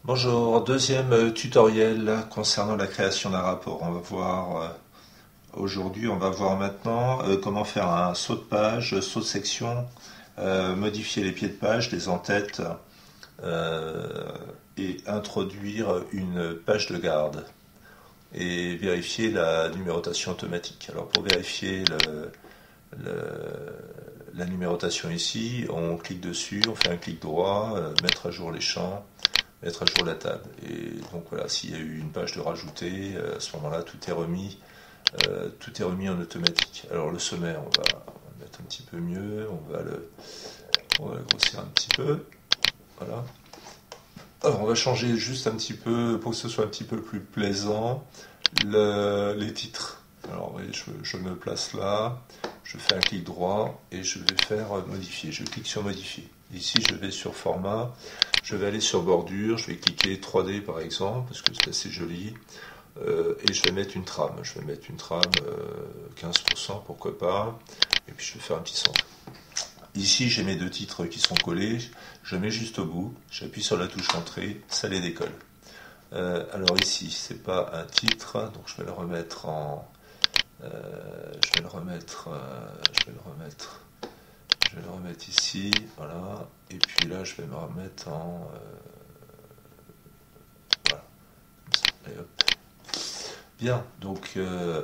Bonjour, deuxième tutoriel là, concernant la création d'un rapport. On va voir aujourd'hui, on va voir maintenant comment faire un saut de page, saut de section, modifier les pieds de page, les en-têtes euh, et introduire une page de garde et vérifier la numérotation automatique. Alors pour vérifier la numérotation ici, on clique dessus, on fait un clic droit, mettre à jour les champs, mettre à jour la table. Et donc voilà, s'il y a eu une page de rajouter, à ce moment-là, tout est remis en automatique. Alors le sommaire, on va le mettre un petit peu mieux, on va le grossir un petit peu. Voilà. Alors on va changer juste un petit peu, pour que ce soit un petit peu plus plaisant, les titres. Alors oui, je me place là, je fais un clic droit et je vais faire modifier. Je clique sur modifier. Ici, je vais sur format, je vais aller sur bordure, je vais cliquer 3D par exemple, parce que c'est assez joli, et je vais mettre une trame. Je vais mettre une trame 15%, pourquoi pas, et puis je vais faire un petit centre. Ici, j'ai mes deux titres qui sont collés, je mets juste au bout, j'appuie sur la touche entrée, ça les décolle. Alors ici, c'est pas un titre, donc je vais le remettre en, je vais le remettre, je vais le remettre ici, voilà, et puis là je vais me remettre en, voilà, comme ça, et hop. Bien, donc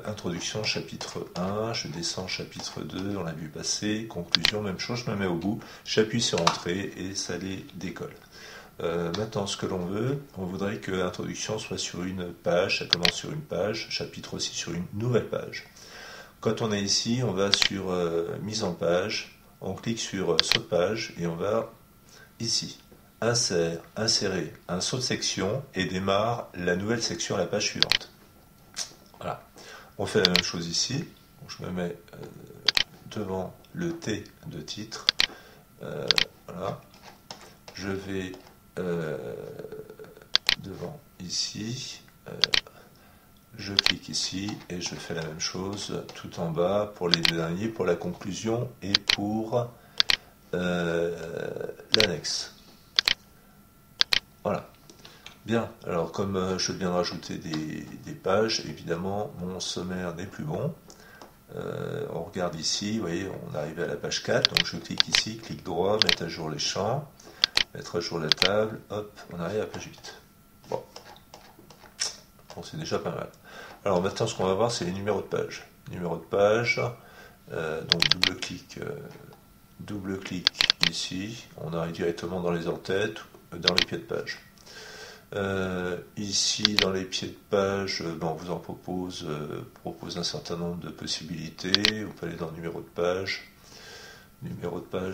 introduction, chapitre 1, je descends chapitre 2, on l'a vu passer, conclusion, même chose, je me mets au bout, j'appuie sur entrée et ça les décolle. Maintenant, ce que l'on veut, on voudrait que l'introduction soit sur une page, ça commence sur une page, chapitre aussi sur une nouvelle page. Quand on est ici, on va sur mise en page, on clique sur saut de page et on va ici, insérer un saut de section et démarre la nouvelle section à la page suivante. Voilà. On fait la même chose ici. Donc, je me mets devant le T de titre. Voilà. Je vais devant ici. Je clique ici et je fais la même chose tout en bas pour les deux derniers, pour la conclusion et pour l'annexe. Voilà. Bien, alors comme je viens de rajouter des pages, évidemment mon sommaire n'est plus bon. On regarde ici, vous voyez, on arrive à la page 4, donc je clique ici, clic droit, mettre à jour les champs, mettre à jour la table, hop, on arrive à la page 8. Bon, c'est déjà pas mal. Alors maintenant, ce qu'on va voir, c'est les numéros de page. Numéro de page, donc double-clic ici, on arrive directement dans les en-têtes, dans les pieds de page. Ici, dans les pieds de page, on vous en propose un certain nombre de possibilités. Vous pouvez aller dans numéro de page,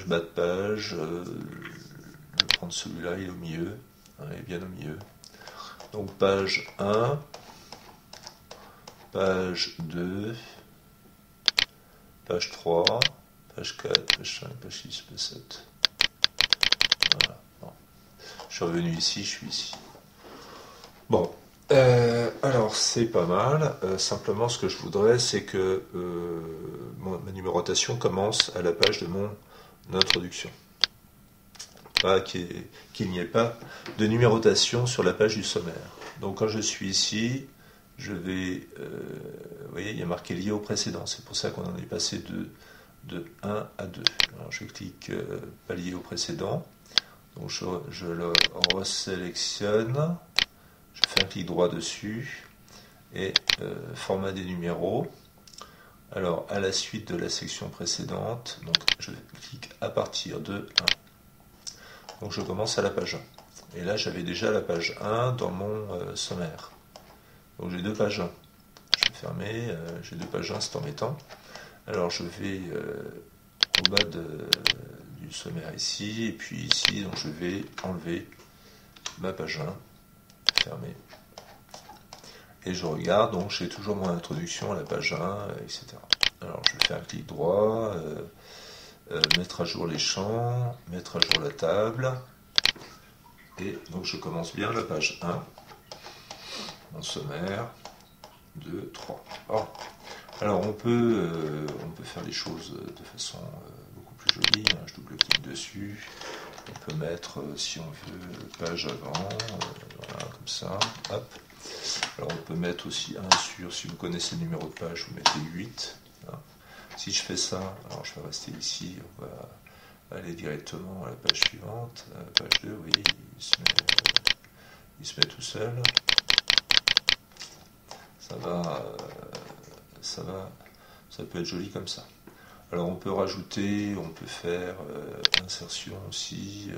bas de page. Je vais prendre celui-là, il est au milieu. Il est bien au milieu. Donc page 1, page 2, page 3, page 4, page 5, page 6, page 7. Voilà. Bon. Je suis revenu ici, je suis ici. Bon, alors c'est pas mal. Simplement, ce que je voudrais, c'est que ma numérotation commence à la page de mon introduction. Pas qu'il n'y ait pas de numérotation sur la page du sommaire. Donc quand je suis ici, je vais, vous voyez, il y a marqué lié au précédent. C'est pour ça qu'on en est passé de 1 à 2. Alors je clique pas lié au précédent. Donc je le resélectionne. Je fais un clic droit dessus et format des numéros. Alors à la suite de la section précédente, donc je clique à partir de 1. Donc je commence à la page 1. Et là j'avais déjà la page 1 dans mon sommaire. Donc j'ai deux pages 1. Je vais fermer, j'ai deux pages 1, c'est embêtant. Alors je vais au bas du sommaire ici, et puis ici, donc je vais enlever ma page 1. Fermé. Et je regarde, donc j'ai toujours mon introduction à la page 1, etc. Alors je fais un clic droit, mettre à jour les champs, mettre à jour la table, et donc je commence bien la page 1, mon sommaire, 2, 3. Oh. Alors on peut faire les choses de façon beaucoup plus jolie, je double-clique dessus, on peut mettre, si on veut, page avant, comme ça, hop. Alors on peut mettre aussi 1 sur, si vous connaissez le numéro de page, vous mettez 8. Hein. Si je fais ça, alors je vais rester ici, on va aller directement à la page suivante, page 2, vous voyez, il se met tout seul. Ça peut être joli comme ça. Alors on peut rajouter, on peut faire insertion aussi,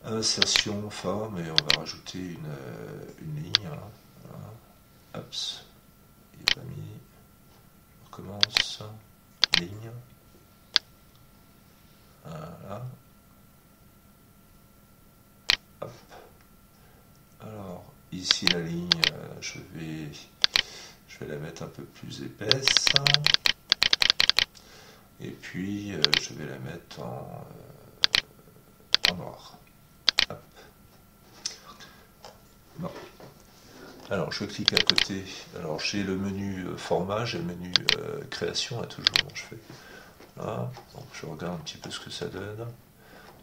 insertion forme, et on va rajouter une ligne. Hein, voilà. Hop, il n'est pas mis. On recommence. Ligne. Voilà. Hop. Alors ici la ligne, je vais la mettre un peu plus épaisse. Et puis je vais la mettre en noir. Hop. Bon. Alors je clique à côté. Alors j'ai le menu format, j'ai le menu création, toujours. Je fais là. Donc je regarde un petit peu ce que ça donne.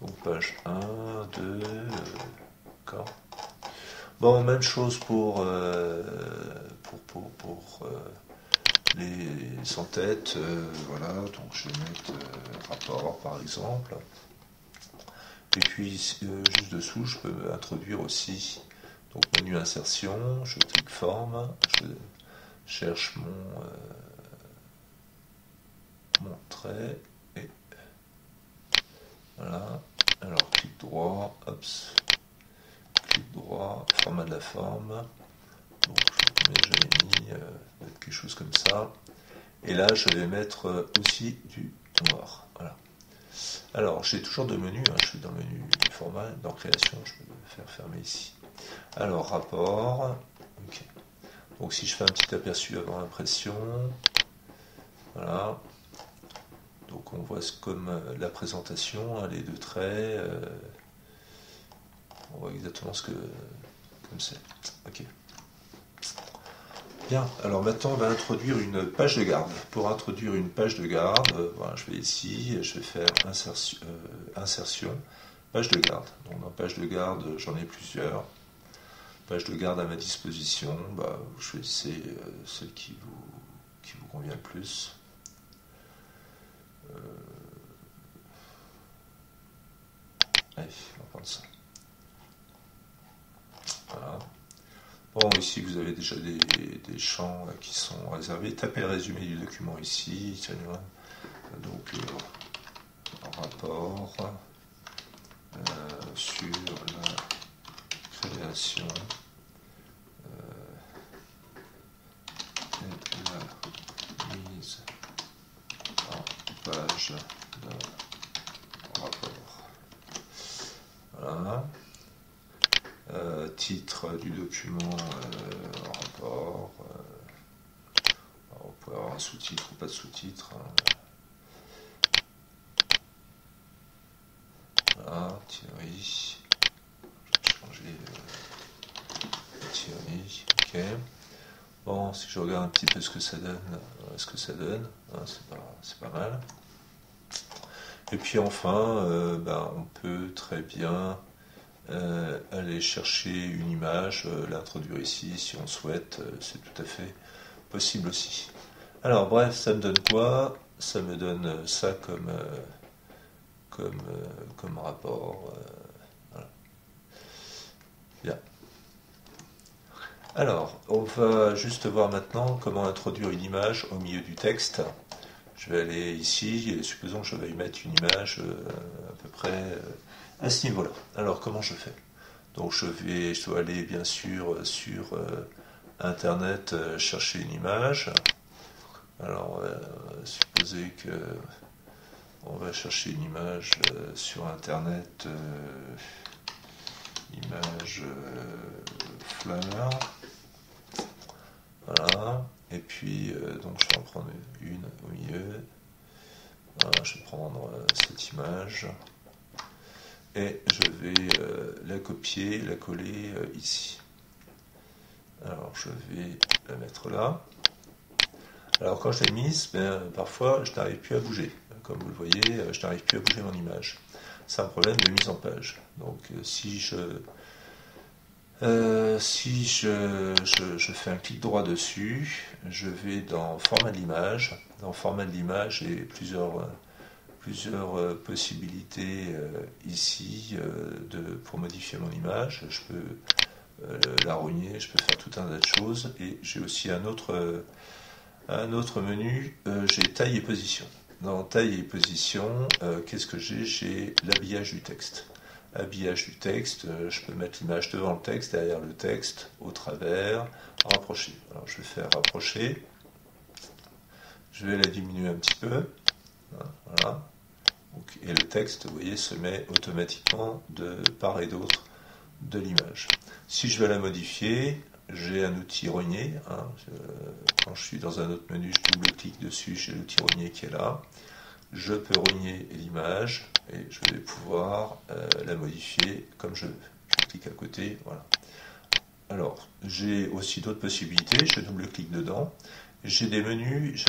Donc page 1, 2, d'accord. Bon, même chose pour les sans-têtes. Voilà, donc je vais mettre rapport par exemple. Et puis juste dessous, je peux introduire aussi donc menu insertion, je clique forme, je cherche mon trait et voilà. Alors clic droit, hop, clic droit, format de la forme. Donc j'avais mis quelque chose comme ça. Et là je vais mettre aussi du noir. Voilà. Alors j'ai toujours deux menus, hein. Je suis dans le menu format, dans création, je peux le faire fermer ici. Alors rapport, okay. Donc si je fais un petit aperçu avant impression, voilà. Donc on voit comme la présentation, hein, les deux traits, on voit exactement comme c'est. Ok. Bien, alors maintenant on va introduire une page de garde. Pour introduire une page de garde, voilà, je vais ici, je vais faire insertion, page de garde. Donc dans page de garde, j'en ai plusieurs. Page de garde à ma disposition, vous choisissez celle qui vous convient le plus. Allez, on va prendre ça. Voilà. Bon, ici vous avez déjà des champs là, qui sont réservés. Tapez le résumé du document ici. Tiens, donc rapport sur la création et la mise en page de rapport. Voilà. Titre du document rapport. On peut avoir un sous-titre ou pas de sous-titre. Voilà, Thierry. Je vais changer Thierry. Ok. Bon, si je regarde un petit peu ce que ça donne, hein, c'est pas mal. Et puis enfin, on peut très bien aller chercher une image, l'introduire ici si on souhaite, c'est tout à fait possible aussi. Alors bref, ça me donne quoi? Ça me donne ça comme rapport. Voilà. Bien. Alors, on va juste voir maintenant comment introduire une image au milieu du texte. Je vais aller ici, et supposons que je vais y mettre une image à peu près à ce niveau-là. Alors, comment je fais? Donc, je dois aller bien sûr sur Internet chercher une image. Alors, supposer que on va chercher une image sur Internet, image fleur. Voilà. Et puis, donc, je vais en prendre une au milieu. Voilà, je vais prendre cette image. Et je vais la copier, la coller ici. Alors je vais la mettre là. Alors quand je l'ai mise, parfois je n'arrive plus à bouger. Comme vous le voyez, je n'arrive plus à bouger mon image. C'est un problème de mise en page. Donc si je Si je fais un clic droit dessus, je vais dans format de l'image. Dans format de l'image, j'ai plusieurs possibilités ici pour modifier mon image. Je peux la rogner, je peux faire tout un tas de choses. Et j'ai aussi un autre menu, j'ai taille et position. Dans taille et position, qu'est-ce que j'ai? J'ai l'habillage du texte. Habillage du texte, je peux mettre l'image devant le texte, derrière le texte, au travers, rapprocher. Alors je vais faire rapprocher. Je vais la diminuer un petit peu. Voilà. Et le texte, vous voyez, se met automatiquement de part et d'autre de l'image. Si je veux la modifier, j'ai un outil rogner. Quand je suis dans un autre menu, je double-clique dessus, j'ai l'outil rogner qui est là. Je peux rogner l'image et je vais pouvoir la modifier comme je veux. Je clique à côté, voilà. Alors, j'ai aussi d'autres possibilités, je double-clique dedans. J'ai des menus,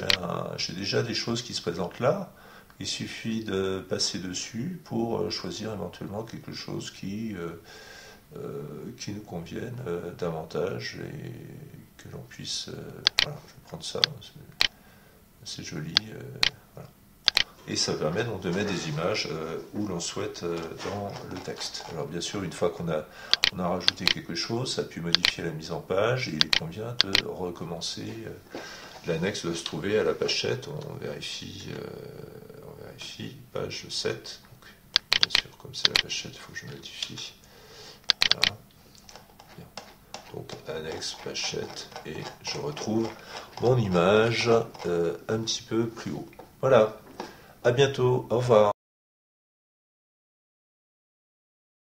j'ai déjà des choses qui se présentent là. Il suffit de passer dessus pour choisir éventuellement quelque chose qui nous convienne davantage et que l'on puisse... voilà, je vais prendre ça, c'est joli. Voilà. Et ça permet donc de mettre des images où l'on souhaite dans le texte. Alors bien sûr, une fois qu'on a rajouté quelque chose, ça a pu modifier la mise en page et il convient de recommencer. L'annexe doit se trouver à la page 7, on vérifie page 7. Donc, bien sûr, comme c'est la page 7, il faut que je modifie. Voilà. Bien. Donc annexe page 7 et je retrouve mon image un petit peu plus haut. Voilà. À bientôt. Au revoir.